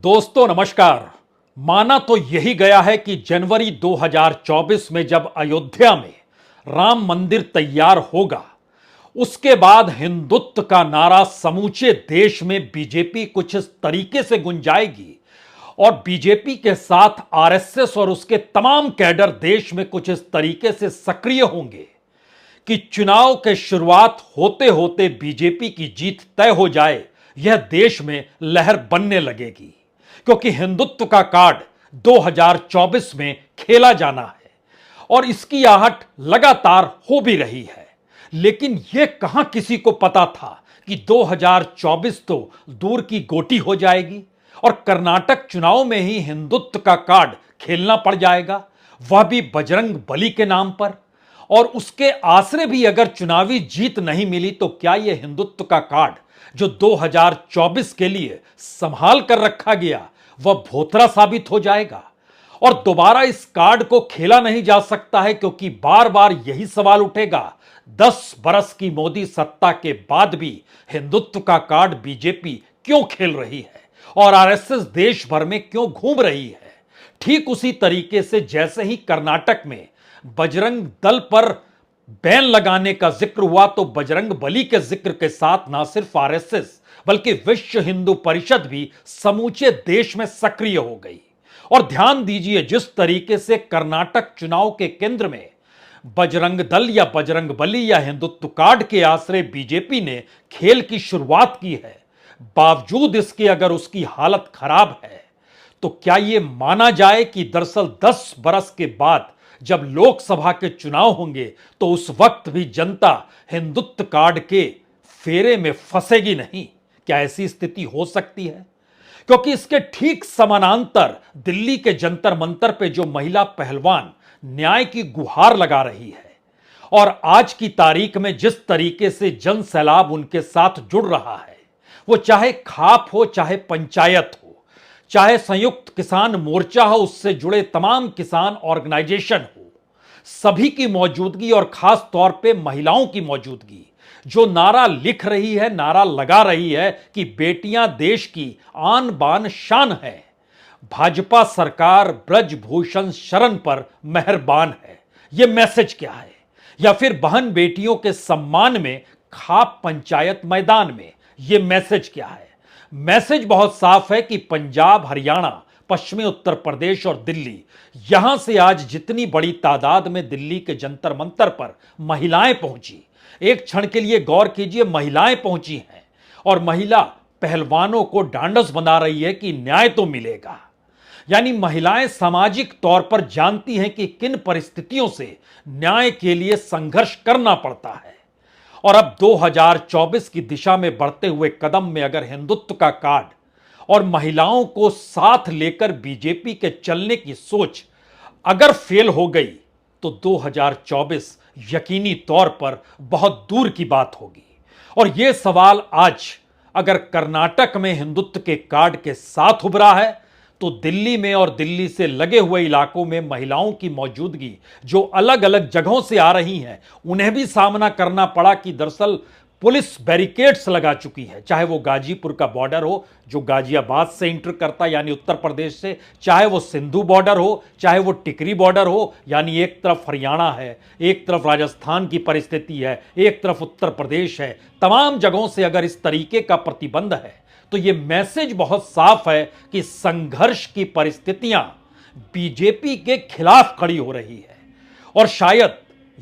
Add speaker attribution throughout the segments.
Speaker 1: दोस्तों नमस्कार। माना तो यही गया है कि जनवरी 2024 में जब अयोध्या में राम मंदिर तैयार होगा, उसके बाद हिंदुत्व का नारा समूचे देश में बीजेपी कुछ इस तरीके से गुंजाएगी और बीजेपी के साथ आरएसएस और उसके तमाम कैडर देश में कुछ इस तरीके से सक्रिय होंगे कि चुनाव के शुरुआत होते होते बीजेपी की जीत तय हो जाए। यह देश में लहर बनने लगेगी क्योंकि हिंदुत्व का कार्ड 2024 में खेला जाना है और इसकी आहट लगातार हो भी रही है। लेकिन यह कहां किसी को पता था कि 2024 तो दूर की गोटी हो जाएगी और कर्नाटक चुनाव में ही हिंदुत्व का कार्ड खेलना पड़ जाएगा, वह भी बजरंग बली के नाम पर। और उसके आसरे भी अगर चुनावी जीत नहीं मिली तो क्या यह हिंदुत्व का कार्ड जो 2024 के लिए संभाल कर रखा गया वह भोथरा साबित हो जाएगा और दोबारा इस कार्ड को खेला नहीं जा सकता है, क्योंकि बार बार यही सवाल उठेगा 10 बरस की मोदी सत्ता के बाद भी हिंदुत्व का कार्ड बीजेपी क्यों खेल रही है और आरएसएस देश भर में क्यों घूम रही है। ठीक उसी तरीके से जैसे ही कर्नाटक में बजरंग दल पर बैन लगाने का जिक्र हुआ तो बजरंग बली के जिक्र के साथ ना सिर्फ आरएसएस बल्कि विश्व हिंदू परिषद भी समूचे देश में सक्रिय हो गई। और ध्यान दीजिए, जिस तरीके से कर्नाटक चुनाव के केंद्र में बजरंग दल या बजरंग बली या हिंदुत्व कार्ड के आश्रय बीजेपी ने खेल की शुरुआत की है, बावजूद इसके अगर उसकी हालत खराब है तो क्या यह माना जाए कि दरअसल 10 बरस के बाद जब लोकसभा के चुनाव होंगे तो उस वक्त भी जनता हिंदुत्व कार्ड के फेरे में फंसेगी नहीं? क्या ऐसी स्थिति हो सकती है? क्योंकि इसके ठीक समानांतर दिल्ली के जंतर मंतर पे जो महिला पहलवान न्याय की गुहार लगा रही है और आज की तारीख में जिस तरीके से जन सैलाब उनके साथ जुड़ रहा है, वो चाहे खाप हो, चाहे पंचायत हो, चाहे संयुक्त किसान मोर्चा हो, उससे जुड़े तमाम किसान ऑर्गेनाइजेशन हो, सभी की मौजूदगी और खास तौर पे महिलाओं की मौजूदगी जो नारा लिख रही है, नारा लगा रही है कि बेटियां देश की आन बान शान है, भाजपा सरकार ब्रजभूषण शरण पर मेहरबान है। यह मैसेज क्या है? या फिर बहन बेटियों के सम्मान में खाप पंचायत मैदान में, यह मैसेज क्या है? मैसेज बहुत साफ है कि पंजाब, हरियाणा, पश्चिमी उत्तर प्रदेश और दिल्ली, यहां से आज जितनी बड़ी तादाद में दिल्ली के जंतर मंतर पर महिलाएं पहुंची, एक क्षण के लिए गौर कीजिए, महिलाएं पहुंची हैं और महिला पहलवानों को ढांढस बना रही है कि न्याय तो मिलेगा। यानी महिलाएं सामाजिक तौर पर जानती हैं कि किन परिस्थितियों से न्याय के लिए संघर्ष करना पड़ता है। और अब 2024 की दिशा में बढ़ते हुए कदम में अगर हिंदुत्व का कार्ड और महिलाओं को साथ लेकर बीजेपी के चलने की सोच अगर फेल हो गई तो 2024 यकीनी तौर पर बहुत दूर की बात होगी। और यह सवाल आज अगर कर्नाटक में हिंदुत्व के कार्ड के साथ उभरा है तो दिल्ली में और दिल्ली से लगे हुए इलाकों में महिलाओं की मौजूदगी जो अलग अलग जगहों से आ रही हैं, उन्हें भी सामना करना पड़ा कि दरअसल पुलिस बैरिकेड्स लगा चुकी है, चाहे वो गाजीपुर का बॉर्डर हो जो गाजियाबाद से इंटर करता यानी उत्तर प्रदेश से, चाहे वो सिंधु बॉर्डर हो, चाहे वो टिकरी बॉर्डर हो, यानी एक तरफ हरियाणा है, एक तरफ राजस्थान की परिस्थिति है, एक तरफ उत्तर प्रदेश है। तमाम जगहों से अगर इस तरीके का प्रतिबंध है तो यह मैसेज बहुत साफ है कि संघर्ष की परिस्थितियां बीजेपी के खिलाफ खड़ी हो रही है और शायद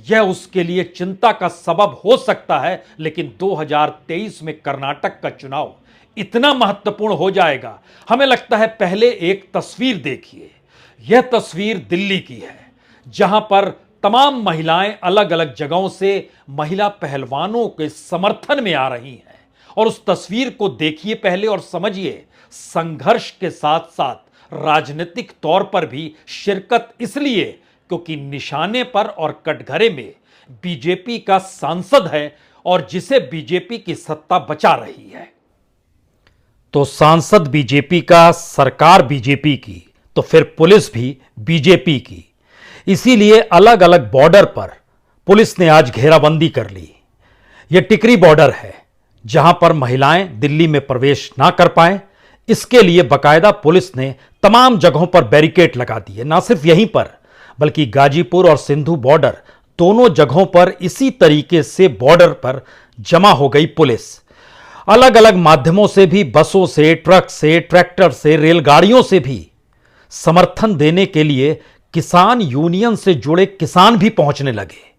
Speaker 1: यह उसके लिए चिंता का सबब हो सकता है। लेकिन 2023 में कर्नाटक का चुनाव इतना महत्वपूर्ण हो जाएगा। हमें लगता है पहले एक तस्वीर देखिए, यह तस्वीर दिल्ली की है जहां पर तमाम महिलाएं अलग अलग जगहों से महिला पहलवानों के समर्थन में आ रही हैं। और उस तस्वीर को देखिए पहले और समझिए, संघर्ष के साथ साथ राजनीतिक तौर पर भी शिरकत इसलिए क्योंकि निशाने पर और कटघरे में बीजेपी का सांसद है और जिसे बीजेपी की सत्ता बचा रही है। तो सांसद बीजेपी का, सरकार बीजेपी की, तो फिर पुलिस भी बीजेपी की। इसीलिए अलग अलग बॉर्डर पर पुलिस ने आज घेराबंदी कर ली। यह टिकरी बॉर्डर है जहां पर महिलाएं दिल्ली में प्रवेश ना कर पाए, इसके लिए बकायदा पुलिस ने तमाम जगहों पर बैरिकेड लगा दिए। ना सिर्फ यहीं पर, बल्कि गाजीपुर और सिंधु बॉर्डर दोनों जगहों पर इसी तरीके से बॉर्डर पर जमा हो गई पुलिस। अलग अलग माध्यमों से भी, बसों से, ट्रक से, ट्रैक्टर से, रेलगाड़ियों से भी समर्थन देने के लिए किसान यूनियन से जुड़े किसान भी पहुंचने लगे।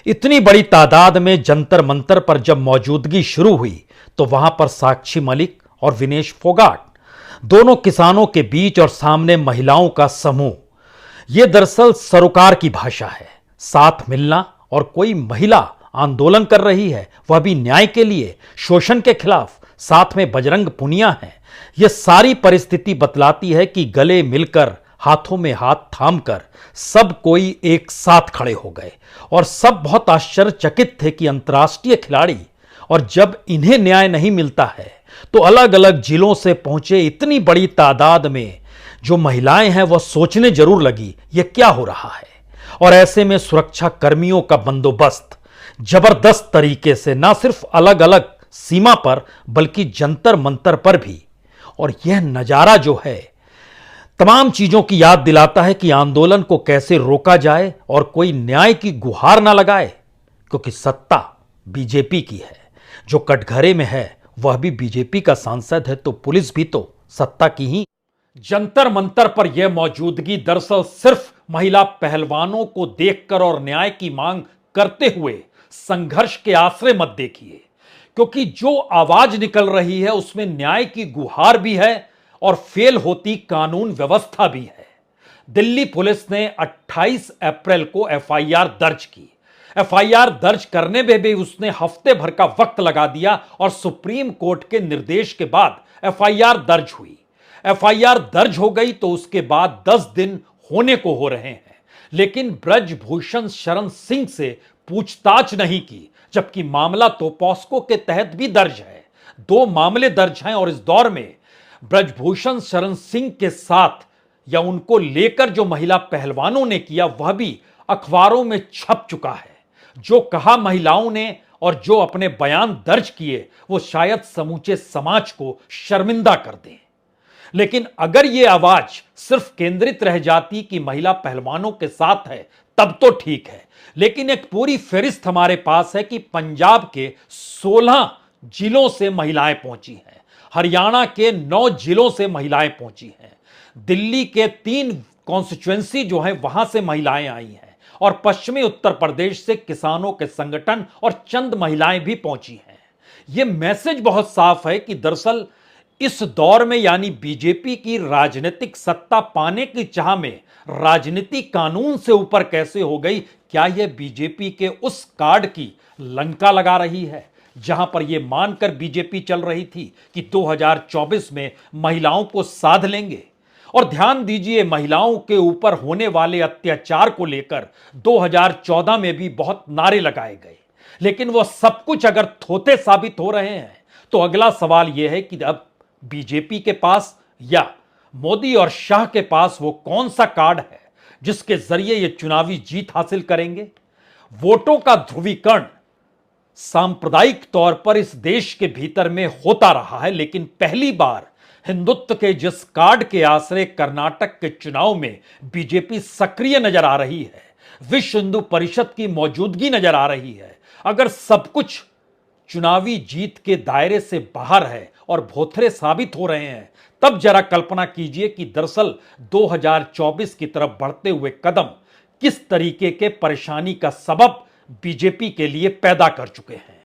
Speaker 1: इतनी बड़ी तादाद में जंतर मंतर पर जब मौजूदगी शुरू हुई तो वहां पर साक्षी मलिक और विनेश फोगाट, दोनों किसानों के बीच और सामने महिलाओं का समूह। यह दरअसल सरोकार की भाषा है, साथ मिलना। और कोई महिला आंदोलन कर रही है, वह भी न्याय के लिए, शोषण के खिलाफ, साथ में बजरंग पुनिया है। यह सारी परिस्थिति बतलाती है कि गले मिलकर, हाथों में हाथ थामकर सब कोई एक साथ खड़े हो गए। और सब बहुत आश्चर्यचकित थे कि अंतर्राष्ट्रीय खिलाड़ी, और जब इन्हें न्याय नहीं मिलता है तो अलग अलग जिलों से पहुंचे इतनी बड़ी तादाद में जो महिलाएं हैं वह सोचने जरूर लगी यह क्या हो रहा है। और ऐसे में सुरक्षा कर्मियों का बंदोबस्त जबरदस्त तरीके से, ना सिर्फ अलग अलग सीमा पर बल्कि जंतर मंतर पर भी। और यह नजारा जो है तमाम चीजों की याद दिलाता है कि आंदोलन को कैसे रोका जाए और कोई न्याय की गुहार ना लगाए, क्योंकि सत्ता बीजेपी की है। जो कटघरे में है वह भी बीजेपी का सांसद है, तो पुलिस भी तो सत्ता की ही। जंतर मंतर पर यह मौजूदगी दरअसल सिर्फ महिला पहलवानों को देखकर और न्याय की मांग करते हुए संघर्ष के आश्रय मत देखिए, क्योंकि जो आवाज निकल रही है उसमें न्याय की गुहार भी है और फेल होती कानून व्यवस्था भी है। दिल्ली पुलिस ने 28 अप्रैल को एफआईआर दर्ज की। एफआईआर दर्ज करने में भी उसने हफ्ते भर का वक्त लगा दिया और सुप्रीम कोर्ट के निर्देश के बाद एफआईआर दर्ज हुई। एफआईआर दर्ज हो गई तो उसके बाद 10 दिन होने को हो रहे हैं, लेकिन ब्रजभूषण शरण सिंह से पूछताछ नहीं की, जबकि मामला तो पॉस्को के तहत भी दर्ज है। 2 मामले दर्ज हैं और इस दौर में ब्रजभूषण शरण सिंह के साथ या उनको लेकर जो महिला पहलवानों ने किया वह भी अखबारों में छप चुका है। जो कहा महिलाओं ने और जो अपने बयान दर्ज किए वो शायद समूचे समाज को शर्मिंदा कर दें। लेकिन अगर यह आवाज सिर्फ केंद्रित रह जाती कि महिला पहलवानों के साथ है तब तो ठीक है, लेकिन एक पूरी फहरिस्त हमारे पास है कि पंजाब के 16 जिलों से महिलाएं पहुंची हैं, हरियाणा के 9 जिलों से महिलाएं पहुंची हैं, दिल्ली के 3 कॉन्स्टिट्यूएंसी जो है वहां से महिलाएं आई हैं, और पश्चिमी उत्तर प्रदेश से किसानों के संगठन और चंद महिलाएं भी पहुंची हैं। यह मैसेज बहुत साफ है कि दरअसल इस दौर में, यानी बीजेपी की राजनीतिक सत्ता पाने की चाह में राजनीति कानून से ऊपर कैसे हो गई। क्या यह बीजेपी के उस कार्ड की लंका लगा रही है जहां पर यह मानकर बीजेपी चल रही थी कि 2024 में महिलाओं को साध लेंगे। और ध्यान दीजिए, महिलाओं के ऊपर होने वाले अत्याचार को लेकर 2014 में भी बहुत नारे लगाए गए, लेकिन वह सब कुछ अगर थोथे साबित हो रहे हैं तो अगला सवाल यह है कि अब बीजेपी के पास या मोदी और शाह के पास वो कौन सा कार्ड है जिसके जरिए ये चुनावी जीत हासिल करेंगे। वोटों का ध्रुवीकरण सांप्रदायिक तौर पर इस देश के भीतर में होता रहा है, लेकिन पहली बार हिंदुत्व के जिस कार्ड के आश्रय कर्नाटक के चुनाव में बीजेपी सक्रिय नजर आ रही है, विश्व हिंदू परिषद की मौजूदगी नजर आ रही है, अगर सब कुछ चुनावी जीत के दायरे से बाहर है और भोथरे साबित हो रहे हैं, तब जरा कल्पना कीजिए कि दरअसल 2024 की तरफ बढ़ते हुए कदम किस तरीके के परेशानी का सबब बीजेपी के लिए पैदा कर चुके हैं।